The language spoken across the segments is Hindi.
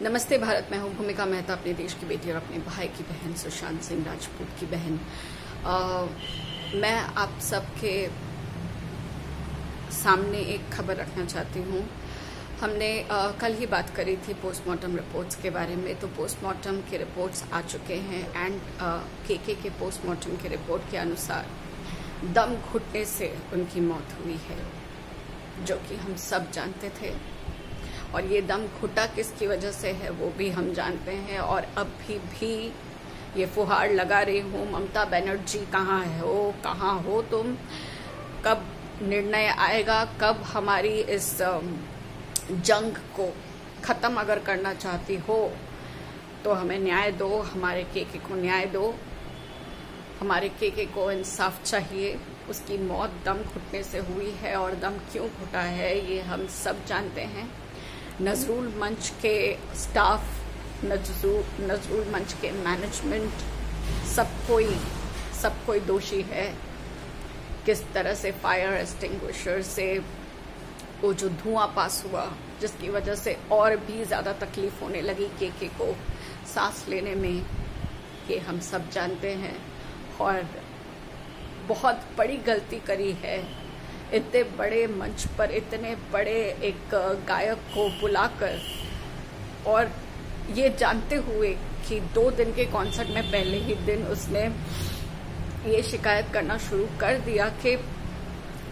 नमस्ते भारत, मैं हूँ भूमिका मेहता, अपने देश की बेटी और अपने भाई की बहन सुशांत सिंह राजपूत की बहन। मैं आप सबके सामने एक खबर रखना चाहती हूँ। हमने कल ही बात करी थी पोस्टमार्टम रिपोर्ट्स के बारे में। तो पोस्टमार्टम के रिपोर्ट्स आ चुके हैं एंड के पोस्टमार्टम के रिपोर्ट के अनुसार दम घुटने से उनकी मौत हुई है, जो कि हम सब जानते थे। और ये दम घुटा किसकी वजह से है वो भी हम जानते हैं। और अभी भी ये फुहार लगा रही हूँ, ममता बनर्जी कहाँ हो तुम? कब निर्णय आएगा? कब हमारी इस जंग को खत्म अगर करना चाहती हो तो हमें न्याय दो, हमारे के को न्याय दो। हमारे के को इंसाफ चाहिए। उसकी मौत दम घुटने से हुई है और दम क्यों घुटा है ये हम सब जानते हैं। नजरुल मंच के स्टाफ, नजरुल मंच के मैनेजमेंट, सब कोई दोषी है। किस तरह से फायर एक्सटिंग्विशर से वो जो धुआं पास हुआ, जिसकी वजह से और भी ज्यादा तकलीफ होने लगी के को सांस लेने में, ये हम सब जानते हैं। और बहुत बड़ी गलती करी है इतने बड़े मंच पर इतने बड़े एक गायक को बुलाकर, और ये जानते हुए कि 2 दिन के कॉन्सर्ट में पहले ही दिन उसने ये शिकायत करना शुरू कर दिया कि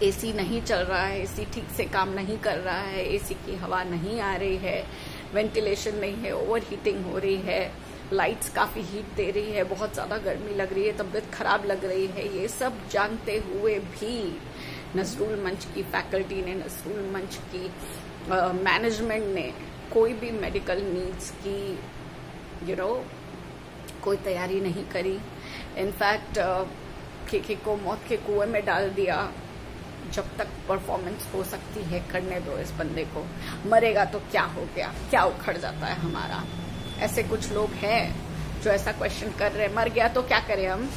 एसी नहीं चल रहा है, एसी ठीक से काम नहीं कर रहा है, एसी की हवा नहीं आ रही है, वेंटिलेशन नहीं है, ओवर हीटिंग हो रही है, लाइट्स काफी हीट दे रही है, बहुत ज्यादा गर्मी लग रही है, तबीयत खराब लग रही है। ये सब जानते हुए भी नजरुल मंच की फैकल्टी ने, नजरुल मंच की मैनेजमेंट ने कोई भी मेडिकल नीड्स की कोई तैयारी नहीं करी। इनफैक्ट के को मौत के कुएं में डाल दिया। जब तक परफॉर्मेंस हो सकती है करने दो इस बंदे को, मरेगा तो क्या हो गया, क्या उखड़ जाता है हमारा। ऐसे कुछ लोग हैं जो ऐसा क्वेश्चन कर रहे हैं, मर गया तो क्या करें हम?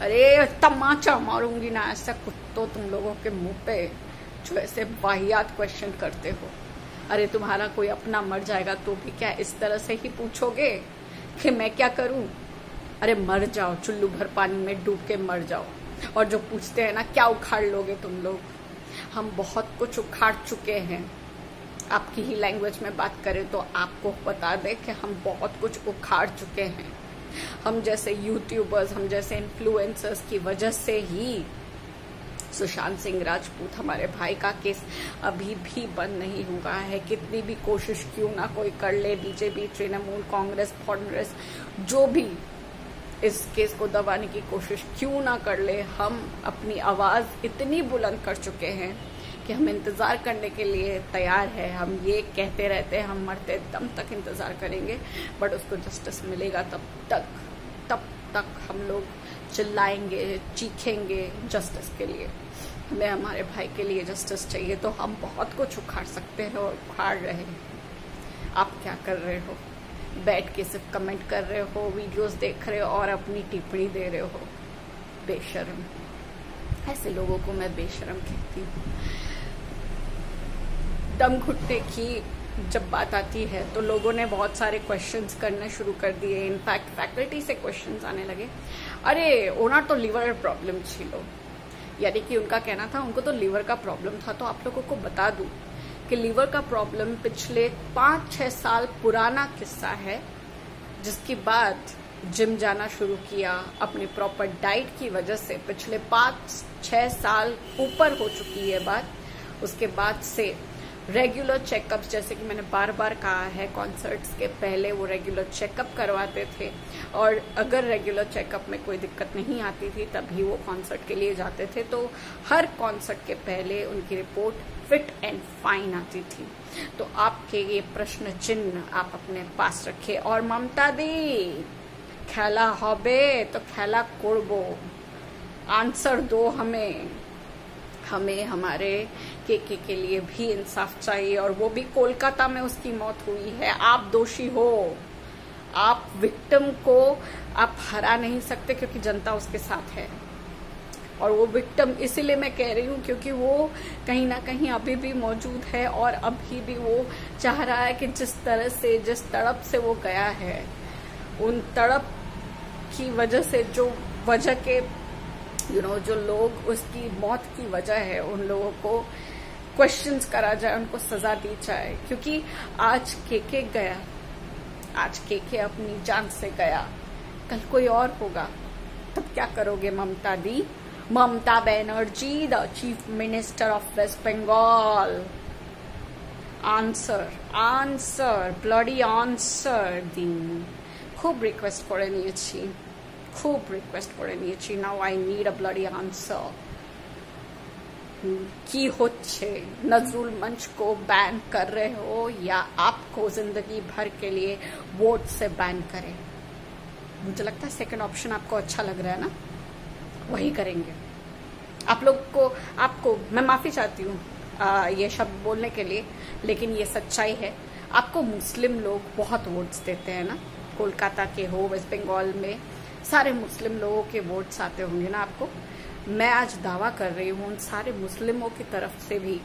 अरे तमाचा मारूंगी ना ऐसा कुत्तों तुम लोगों के मुंह पे जो ऐसे वाहियात क्वेश्चन करते हो। अरे तुम्हारा कोई अपना मर जाएगा तो भी क्या इस तरह से ही पूछोगे कि मैं क्या करूं? अरे मर जाओ, चुल्लू भर पानी में डूब के मर जाओ। और जो पूछते हैं ना क्या उखाड़ लोगे तुम लोग, हम बहुत कुछ उखाड़ चुके हैं। आपकी ही लैंग्वेज में बात करें तो आपको बता दें कि हम बहुत कुछ उखाड़ चुके हैं। हम जैसे यूट्यूबर्स, हम जैसे इन्फ्लुएंसर्स की वजह से ही सुशांत सिंह राजपूत हमारे भाई का केस अभी भी बंद नहीं हुआ है। कितनी भी कोशिश क्यों ना कोई कर ले, बीजेपी, तृणमूल कांग्रेस, जो भी इस केस को दबाने की कोशिश क्यों ना कर ले, हम अपनी आवाज इतनी बुलंद कर चुके हैं कि हम इंतजार करने के लिए तैयार है। हम ये कहते रहते हैं हम मरते दम तक इंतजार करेंगे, बट उसको जस्टिस मिलेगा तब तक हम लोग चिल्लाएंगे, चीखेंगे जस्टिस के लिए। हमें हमारे भाई के लिए जस्टिस चाहिए। तो हम बहुत कुछ उखाड़ सकते हैं और उखाड़ रहे हैं। आप क्या कर रहे हो? बैठ के सिर्फ कमेंट कर रहे हो, वीडियोस देख रहे हो और अपनी टिप्पणी दे रहे हो। बेशर्म। ऐसे लोगों को मैं बेशर्म कहती हूँ। दम घुटने की जब बात आती है तो लोगों ने बहुत सारे क्वेश्चंस करने शुरू कर दिए। इनफैक्ट फैकल्टी से क्वेश्चंस आने लगे, अरे ओनार तो लिवर प्रॉब्लम छिलो। यानी कि उनका कहना था उनको तो लिवर का प्रॉब्लम था। तो आप लोगों को बता दूं कि लिवर का प्रॉब्लम पिछले 5-6 साल पुराना किस्सा है, जिसके बाद जिम जाना शुरू किया अपनी प्रॉपर डाइट की वजह से। पिछले 5-6 साल ऊपर हो चुकी है बात। उसके बाद से रेगुलर चेकअप्स, जैसे कि मैंने बार बार कहा है, कॉन्सर्ट्स के पहले वो रेगुलर चेकअप करवाते थे। और अगर रेगुलर चेकअप में कोई दिक्कत नहीं आती थी तभी वो कॉन्सर्ट के लिए जाते थे। तो हर कॉन्सर्ट के पहले उनकी रिपोर्ट फिट एंड फाइन आती थी। तो आपके ये प्रश्न चिन्ह आप अपने पास रखे। और ममता दी खेला होबे तो खेला कोड़बो, आंसर दो हमें हमारे के लिए भी इंसाफ चाहिए। और वो भी कोलकाता में उसकी मौत हुई है। आप दोषी हो, आप विक्टिम को आप हरा नहीं सकते क्योंकि जनता उसके साथ है। और वो विक्टिम इसीलिए मैं कह रही हूँ क्योंकि वो कहीं ना कहीं अभी भी मौजूद है और अभी भी वो चाह रहा है कि जिस तरह से, जिस तड़प से वो गया है, उन तड़प की वजह से जो वजह के जो लोग उसकी मौत की वजह है, उन लोगों को क्वेश्चंस करा जाए, उनको सजा दी जाए। क्योंकि आज केके गया, आज केके अपनी जान से गया, कल कोई और होगा, तब क्या करोगे ममता दी? Mamata Banerjee, the chief minister of West Bengal, answer, answer, bloody answer দিন। খুব রিকোয়েস্ট করে নিয়েছি, खूब रिक्वेस्ट করে নিয়েছি। Now I need a bloody answer. की होच्छे, नजरुल मंच को बैन कर रहे हो या आपको जिंदगी भर के लिए वोट से बैन करें? मुझे लगता है सेकंड ऑप्शन आपको अच्छा लग रहा है ना, वही करेंगे। आप लोग को, आपको मैं माफी चाहती हूँ ये शब्द बोलने के लिए, लेकिन ये सच्चाई है। आपको मुस्लिम लोग बहुत वोट्स देते हैं ना, कोलकाता के हो, वेस्ट बंगाल में सारे मुस्लिम लोगों के वोट्स आते होंगे ना आपको। मैं आज दावा कर रही हूँ उन सारे मुस्लिमों की तरफ से भी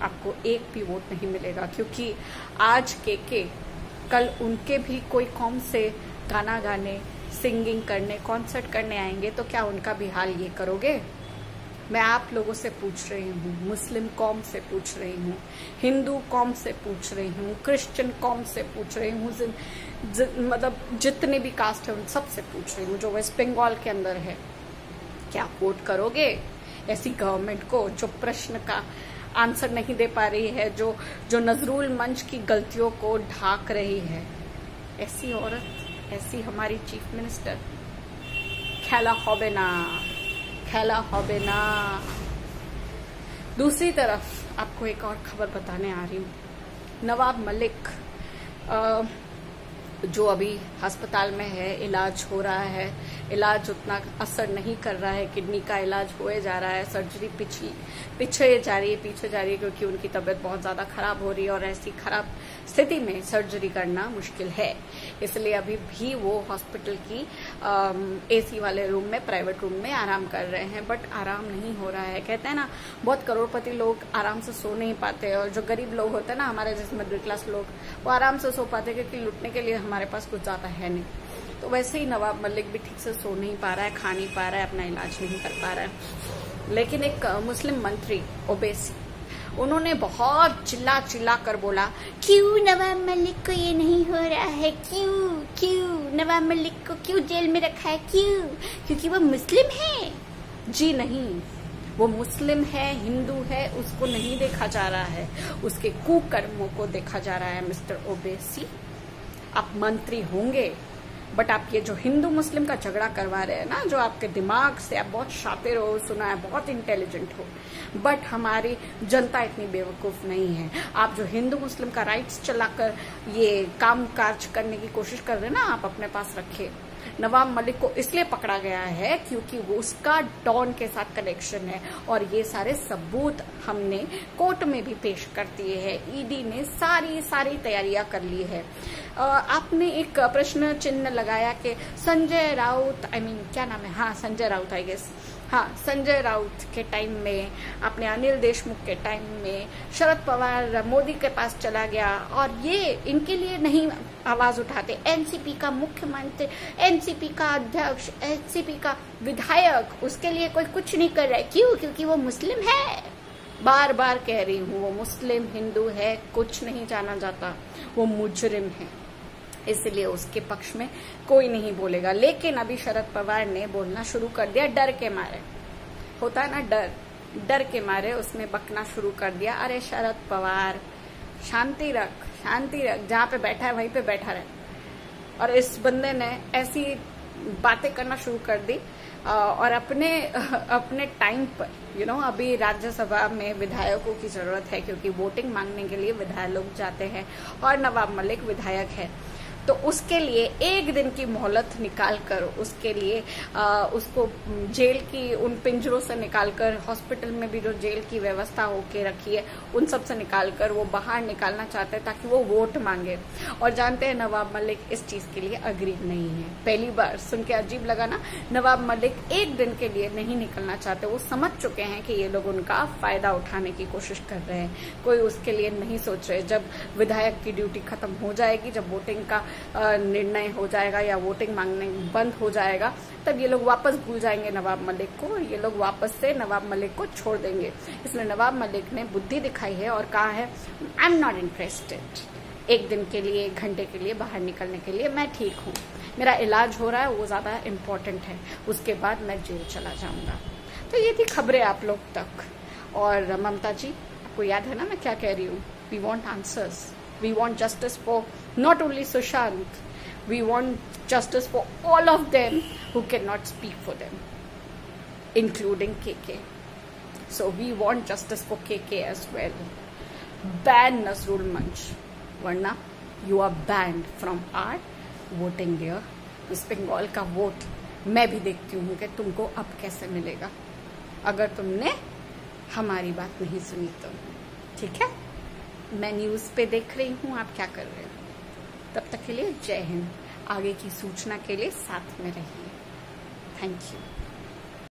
आपको एक भी वोट नहीं मिलेगा, क्योंकि आज के कल उनके भी कोई कौम से गाना गाने, सिंगिंग करने, कॉन्सर्ट करने आएंगे, तो क्या उनका भी हाल ये करोगे? मैं आप लोगों से पूछ रही हूँ, मुस्लिम कौम से पूछ रही हूँ, हिंदू कौम से पूछ रही हूँ, क्रिश्चियन कौम से पूछ रही हूँ, मतलब जितने भी कास्ट है उन सब से पूछ रही हूँ जो वेस्ट बंगाल के अंदर है। क्या वोट करोगे ऐसी गवर्नमेंट को जो प्रश्न का आंसर नहीं दे पा रही है, जो नजरुल मंच की गलतियों को ढाक रही है? ऐसी औरत, ऐसी हमारी चीफ मिनिस्टर, खेला होबे ना, खेला होबे ना। दूसरी तरफ आपको एक और खबर बताने आ रही हूँ। नवाब मलिक जो अभी अस्पताल में है, इलाज हो रहा है, इलाज उतना असर नहीं कर रहा है, किडनी का इलाज होए जा रहा है, सर्जरी पीछे जा रही है क्योंकि उनकी तबीयत बहुत ज्यादा खराब हो रही है और ऐसी खराब स्थिति में सर्जरी करना मुश्किल है। इसलिए अभी भी वो हॉस्पिटल की एसी वाले रूम में, प्राइवेट रूम में आराम कर रहे हैं, बट आराम नहीं हो रहा है। कहते हैं ना, बहुत करोड़पति लोग आराम से सो नहीं पाते, और जो गरीब लोग होते हैं ना, हमारे जैसे मिडिल क्लास लोग, वो आराम से सो पाते क्योंकि लुटने के लिए हमारे पास कुछ ज्यादा है नहीं। तो वैसे ही नवाब मलिक भी ठीक से सो नहीं पा रहा है, खा नहीं पा रहा है, अपना इलाज नहीं कर पा रहा है। लेकिन एक मुस्लिम मंत्री ओवैसी, उन्होंने बहुत चिल्ला कर बोला, क्यों नवाब मलिक को ये नहीं हो रहा है, क्यों नवाब मलिक को क्यों जेल में रखा है, क्योंकि वो मुस्लिम है? जी नहीं, वो मुस्लिम है, हिंदू है, उसको नहीं देखा जा रहा है, उसके कुकर्मों को देखा जा रहा है। मिस्टर ओवैसी, आप मंत्री होंगे, बट आप ये जो हिंदू मुस्लिम का झगड़ा करवा रहे हैं ना, जो आपके दिमाग से, आप बहुत शातिर हो, सुना है, बहुत इंटेलिजेंट हो, बट हमारी जनता इतनी बेवकूफ नहीं है। आप जो हिंदू मुस्लिम का राइट्स चलाकर ये काम काज करने की कोशिश कर रहे हैं ना, आप अपने पास रखे। नवाब मलिक को इसलिए पकड़ा गया है क्योंकि वो उसका डॉन के साथ कनेक्शन है, और ये सारे सबूत हमने कोर्ट में भी पेश कर दिए हैं। ईडी ने सारी तैयारियां कर ली है। आपने एक प्रश्न चिन्ह लगाया कि संजय राउत, क्या नाम है, हाँ संजय राउत आई गेस, हाँ संजय राउत के टाइम में, आपने अनिल देशमुख के टाइम में शरद पवार मोदी के पास चला गया और ये इनके लिए नहीं आवाज उठाते। एनसीपी का मुख्यमंत्री, एनसीपी का अध्यक्ष, एनसीपी का विधायक, उसके लिए कोई कुछ नहीं कर रहा है। क्यों? क्योंकि वो मुस्लिम है। बार बार कह रही हूँ, वो मुस्लिम हिंदू है, कुछ नहीं जाना जाता, वो मुजरिम है, इसलिए उसके पक्ष में कोई नहीं बोलेगा। लेकिन अभी शरद पवार ने बोलना शुरू कर दिया, डर के मारे, होता है ना डर के मारे उसने बकना शुरू कर दिया। अरे शरद पवार, शांति रख, जहाँ पे बैठा है वहीं पे बैठा रहे। और इस बंदे ने ऐसी बातें करना शुरू कर दी और अपने टाइम पर अभी राज्यसभा में विधायकों की जरूरत है, क्योंकि वोटिंग मांगने के लिए विधायक लोग जाते हैं और नवाब मलिक विधायक है। तो उसके लिए एक दिन की मोहलत निकाल कर, उसके लिए उसको जेल की उन पिंजरों से निकालकर, हॉस्पिटल में भी जो जेल की व्यवस्था होके रखी है उन सब से निकालकर वो बाहर निकालना चाहते हैं ताकि वो वोट मांगे। और जानते हैं नवाब मलिक इस चीज के लिए अग्री नहीं है। पहली बार सुन के अजीब लगा ना, नवाब मलिक एक दिन के लिए नहीं निकलना चाहते। वो समझ चुके हैं कि ये लोग उनका फायदा उठाने की कोशिश कर रहे हैं, कोई उसके लिए नहीं सोच रहे। जब विधायक की ड्यूटी खत्म हो जाएगी, जब वोटिंग का निर्णय हो जाएगा या वोटिंग मांगने बंद हो जाएगा, तब ये लोग वापस भूल जाएंगे नवाब मलिक को, ये लोग वापस से नवाब मलिक को छोड़ देंगे। इसलिए नवाब मलिक ने बुद्धि दिखाई है और कहा है आई एम नॉट इंटरेस्टेड। एक दिन के लिए, एक घंटे के लिए बाहर निकलने के लिए मैं ठीक हूँ, मेरा इलाज हो रहा है, वो ज्यादा इम्पोर्टेंट है, उसके बाद मैं जेल चला जाऊंगा। तो ये थी खबरें आप लोग तक। और ममता जी, आपको याद है ना मैं क्या कह रही हूँ? We want answers, we want justice for not only Sushant, we want justice for all of them who cannot speak for them, including KK. So we want justice for KK as well. Ban Nazrul Manch, वरना you are banned from our voting there. इस बंगाल का वोट मैं भी देखती हूँ कि तुमको अब कैसे मिलेगा अगर तुमने हमारी बात नहीं सुनी तो। ठीक है, मैं न्यूज पे देख रही हूँ आप क्या कर रहे हो। तब तक के लिए जय हिंद। आगे की सूचना के लिए साथ में रहिए। Thank you.